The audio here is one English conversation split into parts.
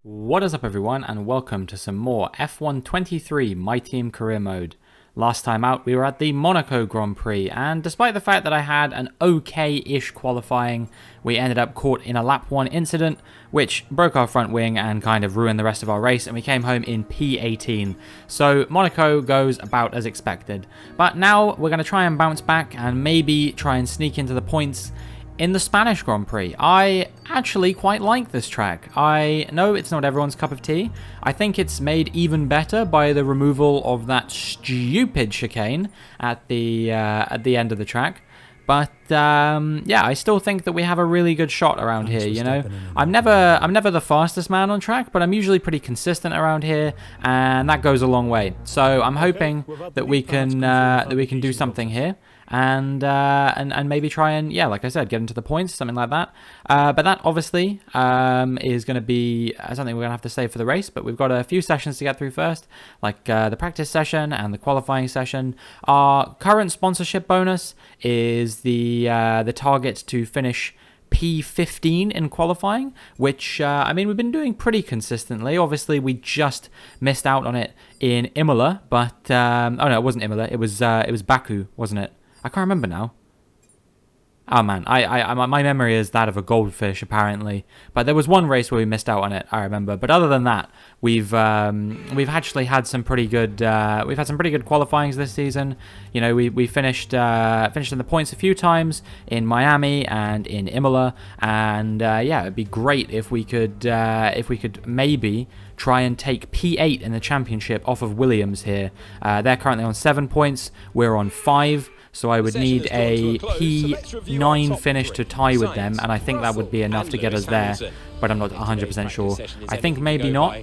What is up everyone, and welcome to some more F1 23 My Team Career Mode. Last time out we were at the Monaco Grand Prix, and despite the fact that I had an okay-ish qualifying, we ended up caught in a lap 1 incident which broke our front wing and kind of ruined the rest of our race, and we came home in P18. So Monaco goes about as expected. But now we're going to try and bounce back and maybe try and sneak into the points in the Spanish Grand Prix. I actually quite like this track. I know it's not everyone's cup of tea. I think it's made even better by the removal of that stupid chicane at the end of the track. But yeah, I still think that we have a really good shot around here. You know, I'm never the fastest man on track, but I'm usually pretty consistent around here, and that goes a long way. So I'm hoping that we can do something here. And maybe try and, yeah, like I said, get into the points, something like that. But that obviously is going to be something we're going to have to save for the race. But we've got a few sessions to get through first, like the practice session and the qualifying session. Our current sponsorship bonus is the target to finish P15 in qualifying, which I mean, we've been doing pretty consistently. Obviously we just missed out on it in Imola, but oh no, it wasn't Imola, it was Baku, wasn't it? I can't remember now. Oh man, my memory is that of a goldfish apparently. But there was one race where we missed out on it, I remember. But other than that, we've actually had some pretty good qualifyings this season. You know, we finished in the points a few times in Miami and in Imola, and yeah, it'd be great if we could maybe try and take P8 in the championship off of Williams here. They're currently on 7 points. We're on 5. So I would need a P9 finish to tie with them, and I think that would be enough to get us there, but I'm not 100% sure. I think maybe not,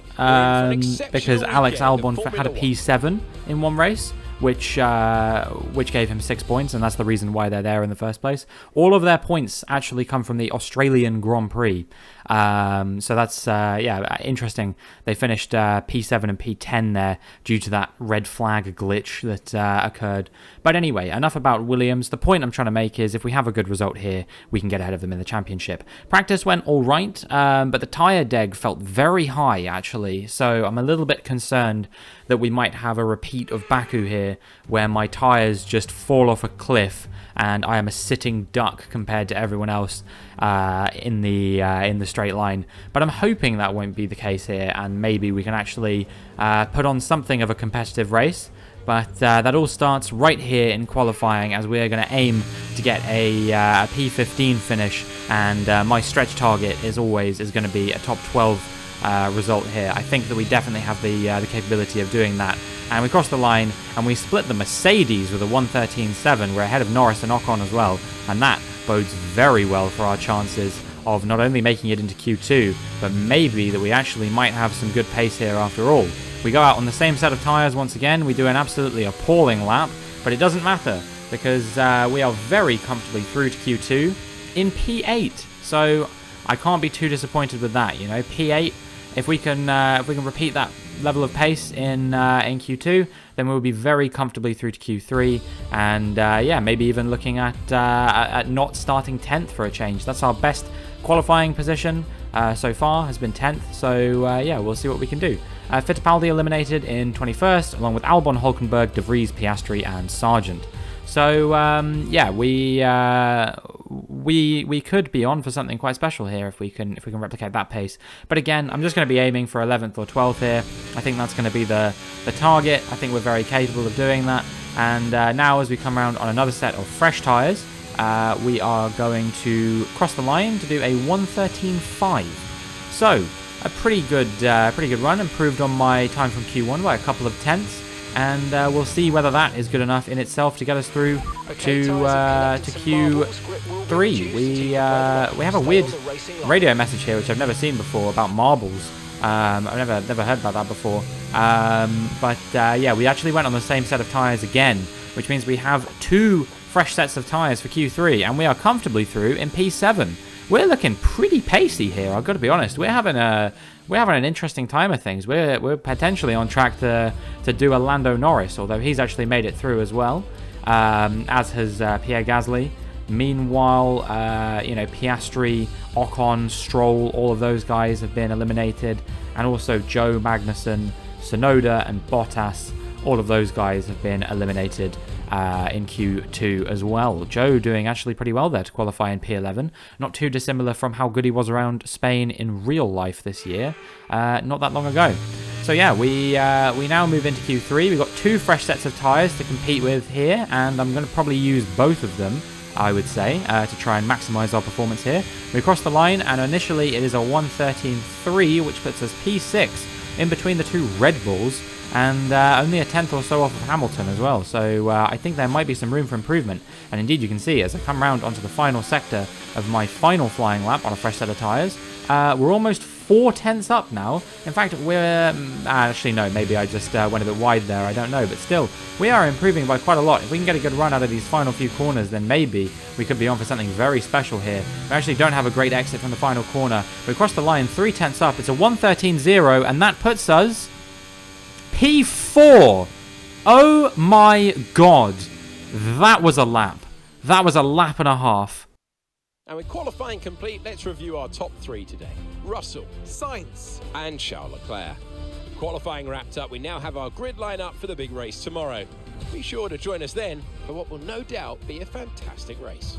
because Alex Albon had a P7 in one race, which gave him 6 points, and that's the reason why they're there in the first place. All of their points actually come from the Australian Grand Prix. So that's, yeah, interesting. They finished P7 and P10 there due to that red flag glitch that occurred. But anyway, enough about Williams. The point I'm trying to make is if we have a good result here, we can get ahead of them in the championship. Practice went all right, but the tyre deg felt very high, actually. So I'm a little bit concerned that we might have a repeat of Baku here, where my tyres just fall off a cliff and I am a sitting duck compared to everyone else in the straight line. But I'm hoping that won't be the case here, and maybe we can actually put on something of a competitive race. But that all starts right here in qualifying, as we're going to aim to get a P15 finish, and my stretch target is going to be a top 12 result here. I think that we definitely have the capability of doing that. And we cross the line and we split the Mercedes with a 1:13.7. We're ahead of Norris and Ocon as well, and that bodes very well for our chances of not only making it into Q2, but maybe that we actually might have some good pace here after all. We go out on the same set of tyres once again. We do an absolutely appalling lap, but it doesn't matter because we are very comfortably through to Q2 in P8. So I can't be too disappointed with that. You know, P8. If we can repeat that level of pace in Q2, then we'll be very comfortably through to Q3, and yeah, maybe even looking at not starting 10th for a change. That's our best qualifying position so far, has been 10th. So yeah, we'll see what we can do. Fittipaldi eliminated in 21st, along with Albon, Hulkenberg, De Vries, Piastri, and Sargent. So yeah, we could be on for something quite special here if we can replicate that pace. But again, I'm just going to be aiming for 11th or 12th here. I think that's going to be the target. I think we're very capable of doing that. And now as we come around on another set of fresh tyres, we are going to cross the line to do a 1:13.5. So a pretty good run, improved on my time from Q1 by a couple of tenths. And we'll see whether that is good enough in itself to get us through to Q3. We have a weird radio message here, which I've never seen before, about marbles. I've never heard about that before. But yeah, we actually went on the same set of tyres again, which means we have 2 fresh sets of tyres for Q3, and we are comfortably through in P7. We're looking pretty pacey here, I've got to be honest. We're having an interesting time of things. We're potentially on track to do a Lando Norris, although he's actually made it through as well, as has Pierre Gasly. Meanwhile, you know, Piastri, Ocon, Stroll, all of those guys have been eliminated. and also Joe Magnussen, Tsunoda and Bottas. All of those guys have been eliminated in Q2 as well. Joe doing actually pretty well there to qualify in P11. Not too dissimilar from how good he was around Spain in real life this year, not that long ago. So yeah, we now move into Q3. We've got 2 fresh sets of tyres to compete with here, and I'm going to probably use both of them, I would say, to try and maximise our performance here. We cross the line, and initially it is a 1:13.3, which puts us P6 in between the 2 Red Bulls, and only a tenth or so off of Hamilton as well. So I think there might be some room for improvement. And indeed, you can see as I come round onto the final sector of my final flying lap on a fresh set of tyres, we're almost 4 tenths up now. In fact, we're... actually, no, maybe I just went a bit wide there. I don't know. But still, we are improving by quite a lot. If we can get a good run out of these final few corners, then maybe we could be on for something very special here. We actually don't have a great exit from the final corner. We cross the line 3 tenths up. It's a 1:13.0, and that puts us P4. Oh my god. That was a lap. That was a lap and a half. And with qualifying complete, let's review our top 3 today. Russell, Sainz and Charles Leclerc. Qualifying wrapped up, we now have our grid line up for the big race tomorrow. Be sure to join us then for what will no doubt be a fantastic race.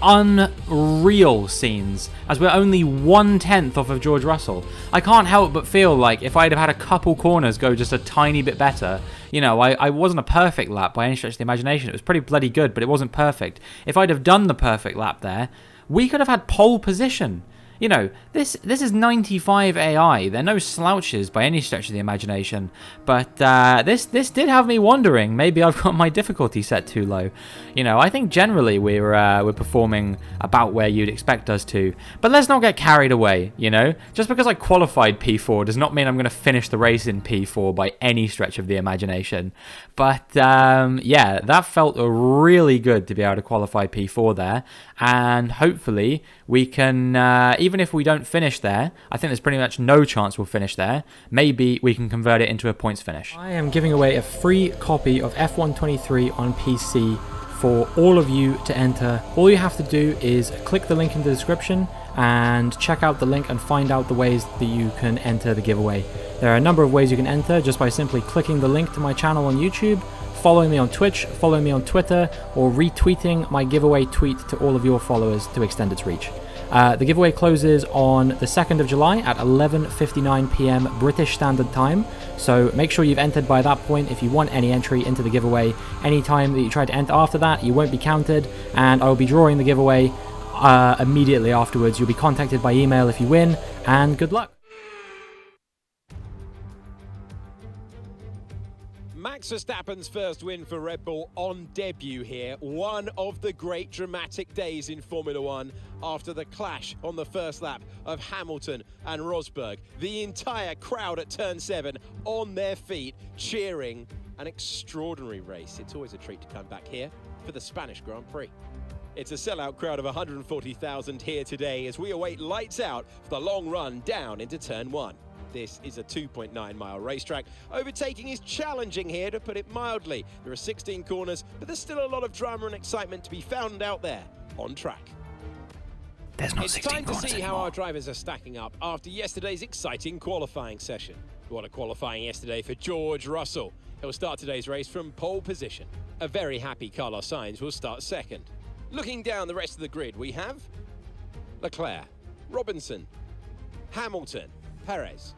Unreal scenes, as we're only 1 tenth off of George Russell. I can't help but feel like if I'd have had a couple corners go just a tiny bit better, you know, I wasn't a perfect lap by any stretch of the imagination. It was pretty bloody good, but it wasn't perfect. If I'd have done the perfect lap there, we could have had pole position. You know, this is 95 AI. They're no slouches by any stretch of the imagination. But this did have me wondering. Maybe I've got my difficulty set too low. You know, I think generally we're performing about where you'd expect us to. But let's not get carried away, you know? Just because I qualified P4 does not mean I'm going to finish the race in P4 by any stretch of the imagination. But yeah, that felt really good to be able to qualify P4 there. And hopefully we can, even if we don't finish there, I think there's pretty much no chance we'll finish there, maybe we can convert it into a points finish. I am giving away a free copy of F1 23 on PC for all of you to enter. All you have to do is click the link in the description and check out the link and find out the ways that you can enter the giveaway. There are a number of ways you can enter just by simply clicking the link to my channel on YouTube, following me on Twitch, following me on Twitter, or retweeting my giveaway tweet to all of your followers to extend its reach. The giveaway closes on the 2nd of July at 11:59 PM British Standard Time, so make sure you've entered by that point if you want any entry into the giveaway. Any time that you try to enter after that, you won't be counted, and I will be drawing the giveaway immediately afterwards. You'll be contacted by email if you win, and good luck. Max Verstappen's first win for Red Bull on debut here. One of the great dramatic days in Formula One after the clash on the first lap of Hamilton and Rosberg. The entire crowd at turn 7 on their feet cheering. An extraordinary race. It's always a treat to come back here for the Spanish Grand Prix. It's a sellout crowd of 140,000 here today as we await lights out for the long run down into turn 1. This is a 2.9-mile racetrack. Overtaking is challenging here, to put it mildly. There are 16 corners, but there's still a lot of drama and excitement to be found out there on track. There's not It's 16 time to corners see how anymore. our drivers are stacking up after yesterday's exciting qualifying session. What a qualifying yesterday for George Russell. He'll start today's race from pole position. A very happy Carlos Sainz will start second. Looking down the rest of the grid, we have Leclerc, Robinson, Hamilton, Perez,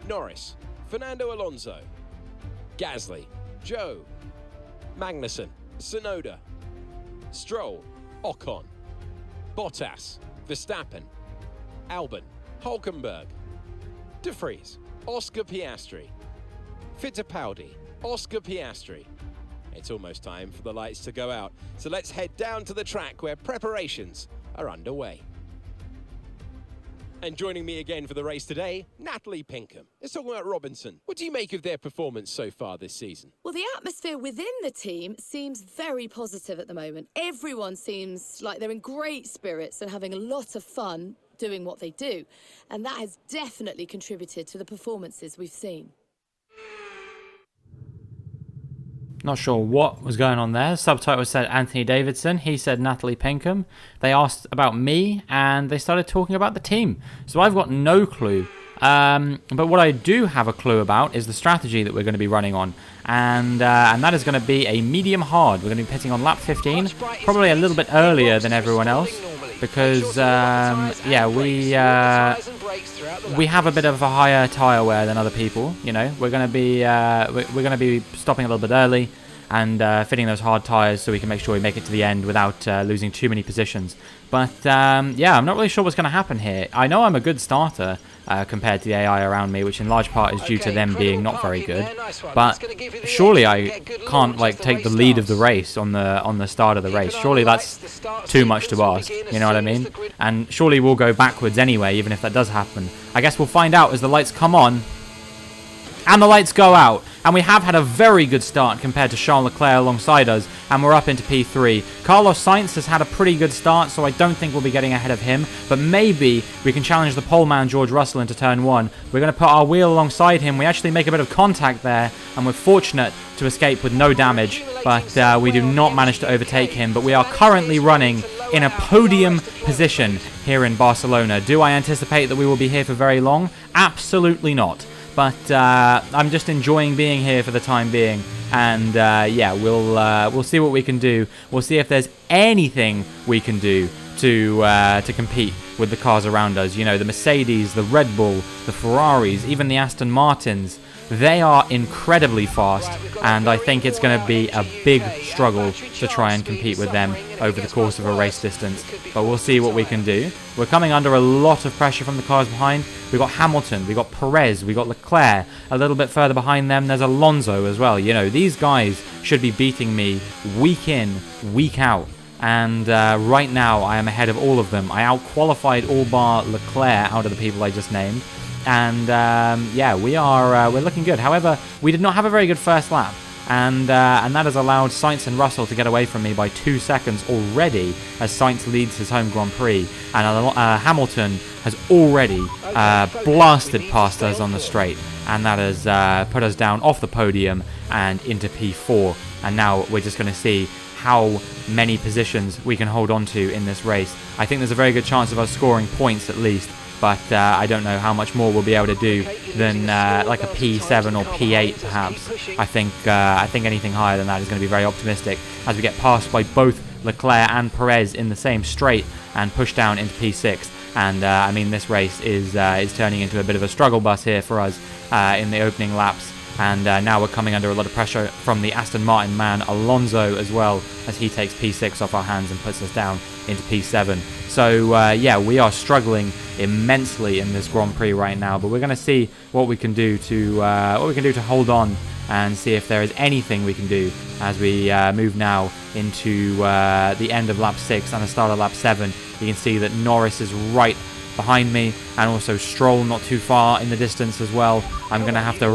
Norris, Fernando Alonso, Gasly, Joe, Magnussen, Tsunoda, Stroll, Ocon, Bottas, Verstappen, Albon, Hulkenberg, De Vries, Oscar Piastri, Fittipaldi, Oscar Piastri. It's almost time for the lights to go out, so let's head down to the track where preparations are underway. And joining me again for the race today, Natalie Pinkham. Let's talk about Robinson. What do you make of their performance so far this season? Well, the atmosphere within the team seems very positive at the moment. Everyone seems like they're in great spirits and having a lot of fun doing what they do. And that has definitely contributed to the performances we've seen. Not sure what was going on there. Subtitle said Anthony Davidson. He said Natalie Pinkham. They asked about me and they started talking about the team. So I've got no clue But what I do have a clue about is the strategy that we're going to be running on. And that is going to be a medium hard. We're going to be pitting on lap 15, probably a little bit earlier than everyone else. Because, yeah, we have a bit of a higher tyre wear than other people, you know. We're going to be stopping a little bit early and fitting those hard tyres so we can make sure we make it to the end without losing too many positions. But, yeah, I'm not really sure what's going to happen here. I know I'm a good starter compared to the AI around me, which in large part is due to them being not very good. But surely I can't, like, take the lead of the race on the start of the race. Surely that's too much to ask, you know what I mean? And surely we'll go backwards anyway, even if that does happen. I guess we'll find out as the lights come on. And the lights go out. And we have had a very good start compared to Charles Leclerc alongside us. And we're up into P3. Carlos Sainz has had a pretty good start, so I don't think we'll be getting ahead of him. But maybe we can challenge the pole man, George Russell, into turn 1. We're going to put our wheel alongside him. We actually make a bit of contact there. And we're fortunate to escape with no damage. But we do not manage to overtake him. But we are currently running in a podium position here in Barcelona. Do I anticipate that we will be here for very long? Absolutely not. But I'm just enjoying being here for the time being, and yeah, we'll see what we can do. We'll see if there's anything we can do to compete with the cars around us. You know, the Mercedes, the Red Bull, the Ferraris, even the Aston Martins. They are incredibly fast, and I think it's going to be a big struggle to try and compete with them over the course of a race distance. But we'll see what we can do. We're coming under a lot of pressure from the cars behind. We've got Hamilton, we've got Perez, we've got Leclerc. A little bit further behind them, there's Alonso as well. You know, these guys should be beating me week in, week out. And right now, I am ahead of all of them. I out-qualified all bar Leclerc out of the people I just named. And yeah, we're looking good. However, we did not have a very good first lap, and that has allowed Sainz and Russell to get away from me by 2 seconds already, as Sainz leads his home Grand Prix, and Hamilton has already blasted past us on the straight, and that has put us down off the podium and into P4. And now we're just going to see how many positions we can hold on to in this race. I think there's a very good chance of us scoring points at least. But I don't know how much more we'll be able to do than like a P7 or P8 perhaps. I think anything higher than that is going to be very optimistic as we get passed by both Leclerc and Perez in the same straight and push down into P6. And I mean, this race is turning into a bit of a struggle bus here for us in the opening laps. And now we're coming under a lot of pressure from the Aston Martin man, Alonso, as well, as he takes P6 off our hands and puts us down into P7. So, yeah, we are struggling immensely in this Grand Prix right now, but we're going to see what we can do to hold on and see if there is anything we can do as we move now into the end of lap 6 and the start of lap 7. You can see that Norris is right behind me, and also Stroll not too far in the distance as well. I'm going to have to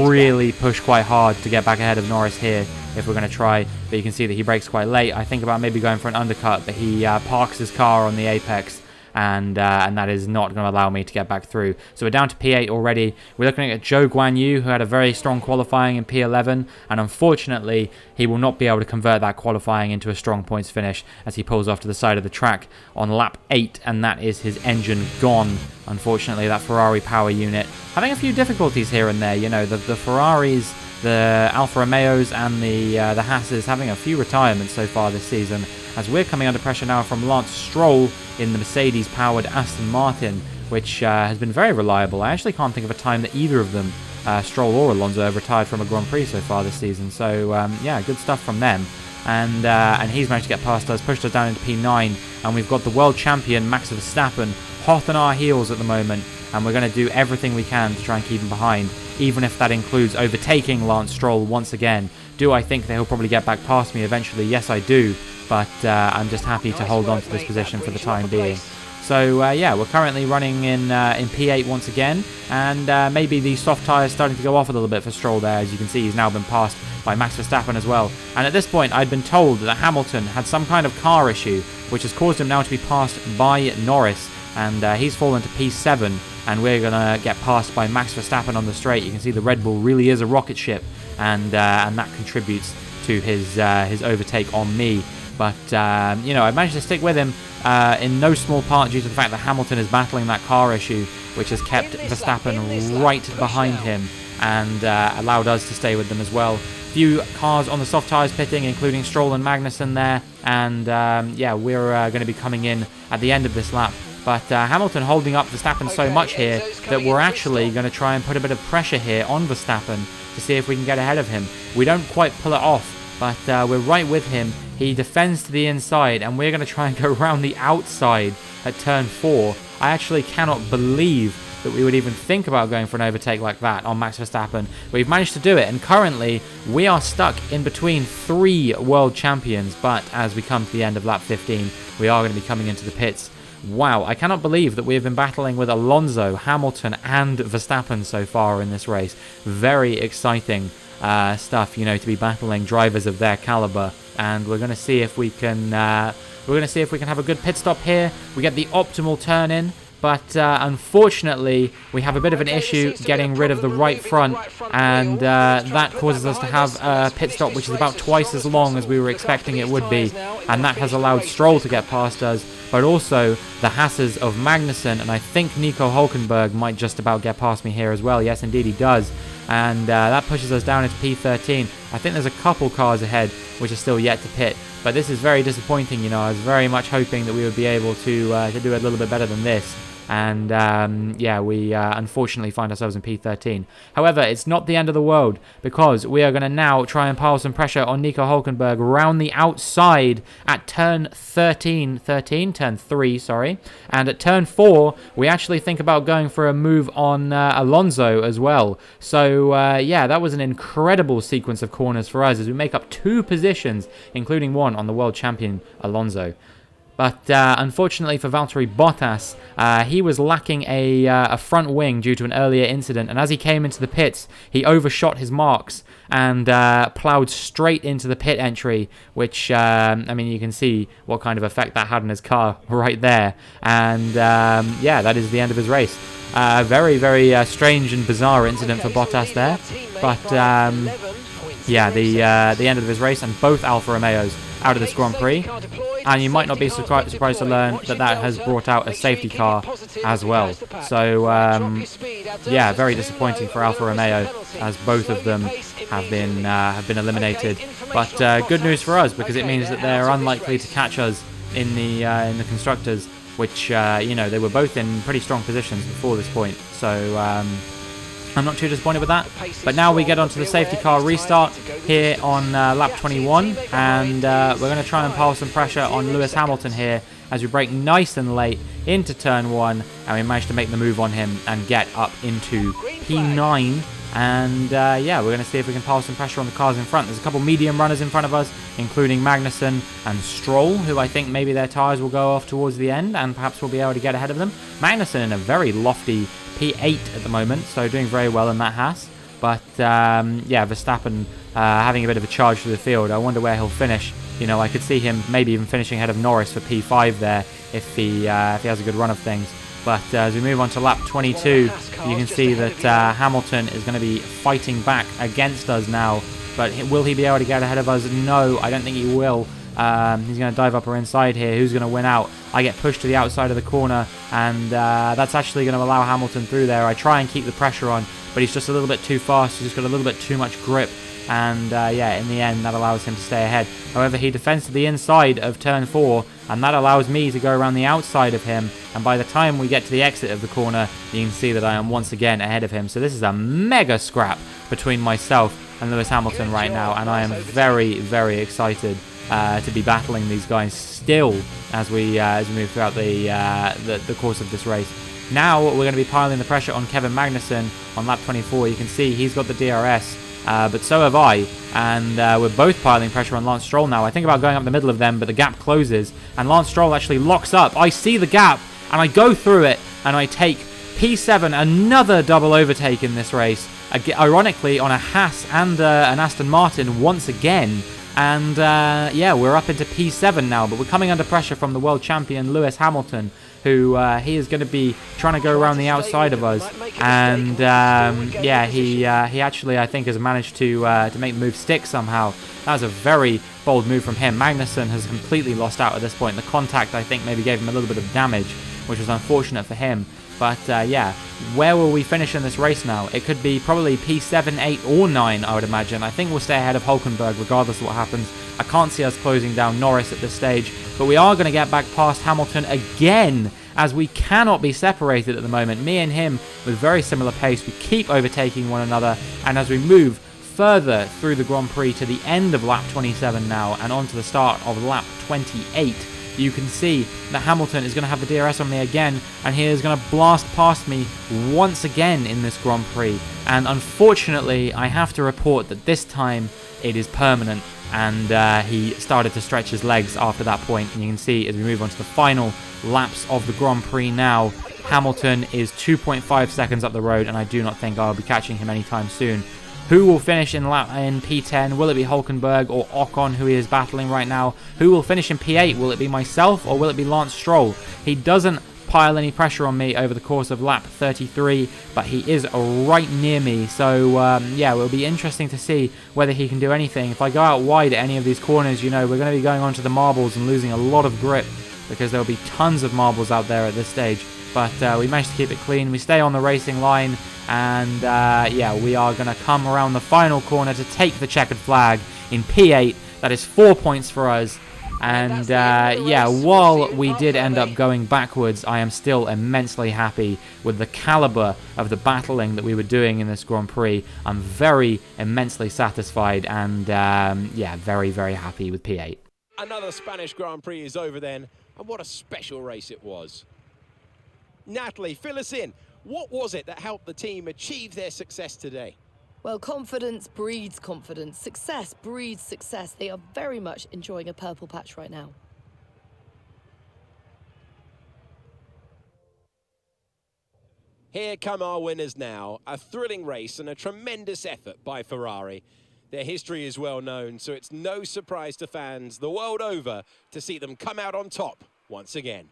really push quite hard to get back ahead of Norris here if we're going to try, but you can see that he brakes quite late. I think about maybe going for an undercut, but he parks his car on the apex, and that is not going to allow me to get back through. So we're down to P8 already. We're looking at Zhou Guanyu, who had a very strong qualifying in P11, and unfortunately he will not be able to convert that qualifying into a strong points finish as he pulls off to the side of the track on lap 8, and that is his engine gone. Unfortunately, that Ferrari power unit having a few difficulties here and there. You know, the Ferraris, the Alfa Romeos, and the Haas's having a few retirements so far this season, as we're coming under pressure now from Lance Stroll in the Mercedes-powered Aston Martin, which has been very reliable. I actually can't think of a time that either of them, Stroll or Alonso, have retired from a Grand Prix so far this season. So, yeah, good stuff from them. And he's managed to get past us, pushed us down into P9, and we've got the world champion, Max Verstappen, hot on our heels at the moment, and we're going to do everything we can to try and keep him behind, even if that includes overtaking Lance Stroll once again. Do I think that he'll probably get back past me eventually? Yes, I do, but I'm just happy to hold on to this position for the time being. So, yeah, we're currently running in P8 once again, and maybe the soft tyres starting to go off a little bit for Stroll there. As you can see, he's now been passed by Max Verstappen as well. And at this point, I'd been told that Hamilton had some kind of car issue, which has caused him now to be passed by Norris, and he's fallen to P7, and we're going to get passed by Max Verstappen on the straight. You can see the Red Bull really is a rocket ship, and that contributes to his overtake on me. But, you know, I managed to stick with him in no small part due to the fact that Hamilton is battling that car issue, which has kept Verstappen right behind him and allowed us to stay with them as well. Few cars on the soft tyres pitting, including Stroll and Magnussen there, and yeah, we're going to be coming in at the end of this lap. But Hamilton holding up Verstappen so much here that we're actually going to try and put a bit of pressure here on Verstappen to see if we can get ahead of him. We don't quite pull it off, but we're right with him. He defends to the inside, and we're going to try and go around the outside at turn 4. I actually cannot believe that we would even think about going for an overtake like that on Max Verstappen. We've managed to do it, and currently we are stuck in between 3 world champions, but as we come to the end of lap 15, we are going to be coming into the pits. Wow, I cannot believe that we have been battling with Alonso, Hamilton and Verstappen so far in this race. Very exciting stuff, you know, to be battling drivers of their caliber, and we're going to see if we can have a good pit stop here. We get the optimal turn in, but unfortunately we have a bit of an issue getting rid of the right front, and that causes us to have a pit stop which is about twice as long as we were expecting it would be, and that has allowed Stroll to get past us, but also the Haas's of Magnussen, and I think Nico Hülkenberg might just about get past me here as well. Yes, indeed he does, and that pushes us down into P13. I think there's a couple cars ahead which are still yet to pit, but this is very disappointing. You know, I was very much hoping that we would be able to do a little bit better than this. And yeah, we unfortunately find ourselves in P13. However, it's not the end of the world, because we are going to now try and pile some pressure on Nico Hülkenberg around the outside at turn 3, sorry. And at turn 4, we actually think about going for a move on Alonso as well. So yeah, that was an incredible sequence of corners for us as we make up 2 positions, including one on the world champion Alonso. But unfortunately for Valtteri Bottas, he was lacking a front wing due to an earlier incident, and as he came into the pits, he overshot his marks and ploughed straight into the pit entry, which, I mean, you can see what kind of effect that had on his car right there. And yeah, that is the end of his race. Very, very strange and bizarre incident for Bottas there. But yeah, the end of his race, and both Alfa Romeos out of this Grand Prix. And you might not be surprised to learn that that has brought out a safety car as well. So yeah, very disappointing for Alfa Romeo, as both of them have been eliminated. But good news for us, because it means that they're unlikely to catch us in the constructors, which you know, they were both in pretty strong positions before this point. So I'm not too disappointed with that. But now we get onto the safety car restart here on lap 21, and we're going to try and pile some pressure on Lewis Hamilton here as we brake nice and late into turn 1, and we managed to make the move on him and get up into P9. And yeah, we're going to see if we can pile some pressure on the cars in front. There's a couple medium runners in front of us, including Magnussen and Stroll, who I think maybe their tyres will go off towards the end, and perhaps we'll be able to get ahead of them. Magnussen in a very lofty P8 at the moment, so doing very well in that Haas. But yeah, Verstappen having a bit of a charge through the field. I wonder where he'll finish. You know, I could see him maybe even finishing ahead of Norris for P5 there if he has a good run of things. But as we move on to lap 22, you can see that Hamilton is going to be fighting back against us now. But will he be able to get ahead of us? No, I don't think he will. He's going to dive up or inside here. Who's going to win out? I get pushed to the outside of the corner, and that's actually going to allow Hamilton through there. I try and keep the pressure on, but he's just a little bit too fast. He's just got a little bit too much grip, and yeah, in the end, that allows him to stay ahead. However, he defends to the inside of turn 4, and that allows me to go around the outside of him, and by the time we get to the exit of the corner, you can see that I am once again ahead of him. So this is a mega scrap between myself and Lewis Hamilton right now, and I am very, very excited to be battling these guys still as we move throughout the course of this race. Now we're going to be piling the pressure on Kevin Magnussen on lap 24. You can see he's got the DRS, but so have I, and we're both piling pressure on Lance Stroll now. I think about going up the middle of them, but the gap closes, and Lance Stroll actually locks up. I see the gap, and I go through it, and I take P7, another double overtake in this race, ironically on a Haas and an Aston Martin once again. And yeah, we're up into P7 now, but we're coming under pressure from the world champion Lewis Hamilton, who he is going to be trying to go around the outside of us. And yeah, he actually, I think, has managed to make the move stick somehow. That was a very bold move from him. Magnussen has completely lost out at this point. The contact, I think, maybe gave him a little bit of damage, which was unfortunate for him. But yeah, where will we finish in this race now? It could be probably P7, 8 or 9, I would imagine. I think we'll stay ahead of Hulkenberg regardless of what happens. I can't see us closing down Norris at this stage, but we are going to get back past Hamilton again, as we cannot be separated at the moment. Me and him with very similar pace. We keep overtaking one another, and as we move further through the Grand Prix to the end of lap 27 now and on to the start of lap 28, you can see that Hamilton is going to have the DRS on me again, and he is going to blast past me once again in this Grand Prix. And unfortunately, I have to report that this time it is permanent, and he started to stretch his legs after that point. And you can see as we move on to the final laps of the Grand Prix now, Hamilton is 2.5 seconds up the road, and I do not think I'll be catching him anytime soon. Who will finish in P10? Will it be Hulkenberg or Ocon, who he is battling right now? Who will finish in P8? Will it be myself or will it be Lance Stroll? He doesn't pile any pressure on me over the course of lap 33, but he is right near me. So yeah, it will be interesting to see whether he can do anything. If I go out wide at any of these corners, you know, we're going to be going onto the marbles and losing a lot of grip, because there will be tons of marbles out there at this stage. But we managed to keep it clean. We stay on the racing line, and yeah, we are going to come around the final corner to take the checkered flag in P8. That is 4 points for us. And yeah, while we did end up going backwards, I am still immensely happy with the caliber of the battling that we were doing in this Grand Prix. I'm very immensely satisfied, and yeah, very, very happy with P8. Another Spanish Grand Prix is over then, and what a special race it was. Natalie, fill us in. What was it that helped the team achieve their success today? Well, confidence breeds confidence. Success breeds success. They are very much enjoying a purple patch right now. Here come our winners now. A thrilling race and a tremendous effort by Ferrari. Their history is well known, so it's no surprise to fans the world over to see them come out on top once again.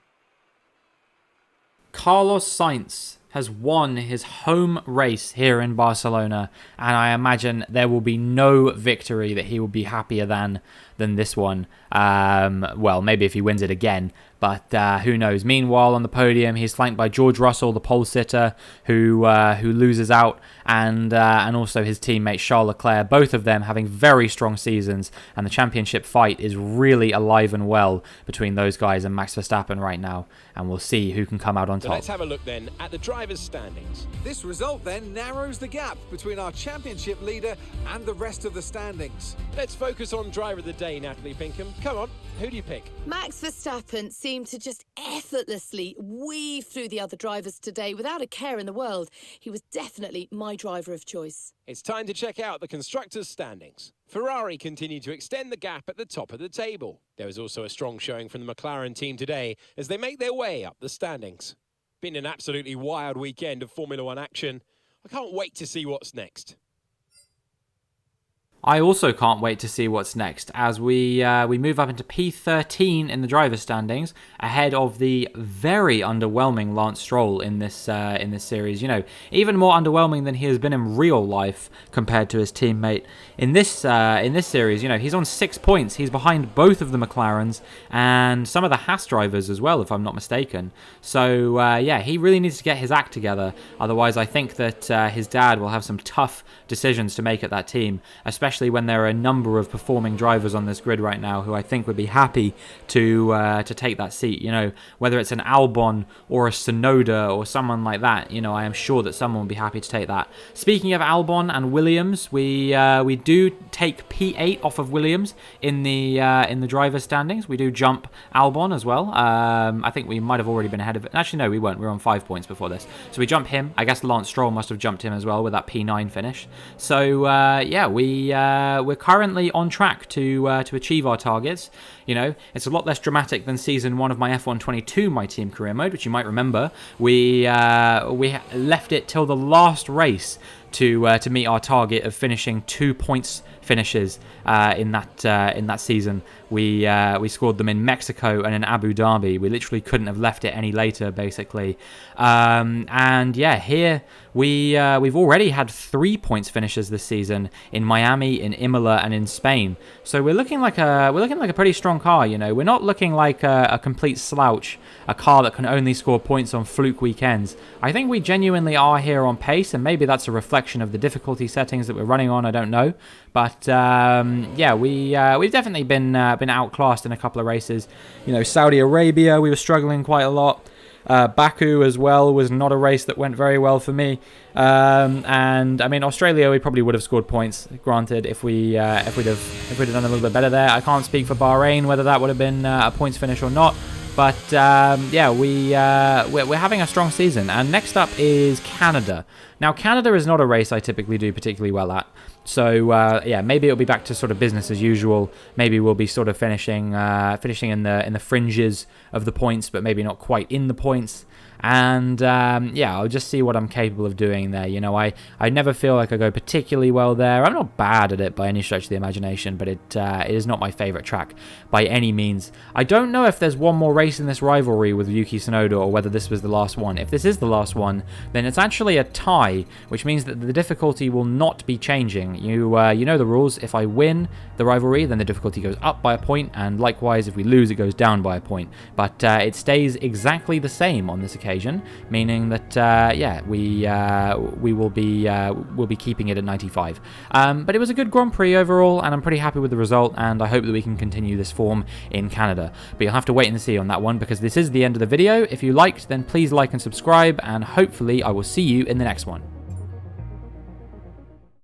Carlos Sainz has won his home race here in Barcelona, and I imagine there will be no victory that he will be happier than this one. Well, maybe if he wins it again, but who knows. Meanwhile, on the podium, he's flanked by George Russell, the pole sitter, who loses out, and also his teammate Charles Leclerc, both of them having very strong seasons, and the championship fight is really alive and well between those guys and Max Verstappen right now, and we'll see who can come out on top. So let's have a look then at the drivers' standings. This result then narrows the gap between our championship leader and the rest of the standings. Let's focus on driver of the day, Natalie Pinkham. Come on, who do you pick? Max Verstappen seemed to just effortlessly weave through the other drivers today without a care in the world. He was definitely my driver of choice. It's time to check out the constructors' standings. Ferrari continued to extend the gap at the top of the table. There was also a strong showing from the McLaren team today as they make their way up the standings. Been an absolutely wild weekend of Formula One action. I can't wait to see what's next. I also can't wait to see what's next as we move up into P13 in the driver's standings, ahead of the very underwhelming Lance Stroll in this series. You know, even more underwhelming than he has been in real life compared to his teammate in this series. You know, he's on 6 points. He's behind both of the McLarens and some of the Haas drivers as well, if I'm not mistaken. So yeah, he really needs to get his act together. Otherwise, I think that his dad will have some tough decisions to make at that team, especially when there are a number of performing drivers on this grid right now who I think would be happy to take that seat. You know, whether it's an Albon or a Tsunoda or someone like that, you know, I am sure that someone would be happy to take that. Speaking of Albon and Williams, we do take P8 off of Williams in the driver standings. We do jump Albon as well. I think we might have already been ahead of it. Actually, no, we weren't. We were on 5 points before this, so we jump him. I guess Lance Stroll must have jumped him as well with that P9 finish. So yeah, we're currently on track to achieve our targets. You know, it's a lot less dramatic than season 1 of my F1 22 My Team Career Mode, which you might remember. We left it till the last race to meet our target of finishing 2 points finishes in that season. We scored them in Mexico and in Abu Dhabi. We literally couldn't have left it any later, basically. And yeah, here we've already had 3 points finishes this season in Miami, in Imola, and in Spain. So we're looking like a pretty strong strong car, you know. We're not looking like a complete slouch, a car that can only score points on fluke weekends. I think we genuinely are here on pace, and maybe that's a reflection of the difficulty settings that we're running on, I don't know. But yeah, we've definitely been outclassed in a couple of races. You know, Saudi Arabia, we were struggling quite a lot. Baku as well was not a race that went very well for me. And I mean, Australia, we probably would have scored points, granted, if we'd have done a little bit better there. I can't speak for Bahrain whether that would have been a points finish or not. But yeah, we're having a strong season. And next up is Canada. Now, Canada is not a race I typically do particularly well at. So yeah, maybe it'll be back to sort of business as usual. Maybe we'll be sort of finishing in the fringes of the points, but maybe not quite in the points. And yeah, I'll just see what I'm capable of doing there. You know, I never feel like I go particularly well there. I'm not bad at it by any stretch of the imagination, but it is not my favourite track by any means. I don't know if there's one more race in this rivalry with Yuki Tsunoda or whether this was the last one. If this is the last one, then it's actually a tie, which means that the difficulty will not be changing. You know the rules. If I win the rivalry, then the difficulty goes up by a point, and likewise, if we lose, it goes down by a point. But it stays exactly the same on this occasion, meaning that yeah, we will be keeping it at 95. But it was a good Grand Prix overall, and I'm pretty happy with the result, and I hope that we can continue this form in Canada. But you'll have to wait and see on that one, because this is the end of the video. If you liked, then please like and subscribe, and hopefully I will see you in the next one.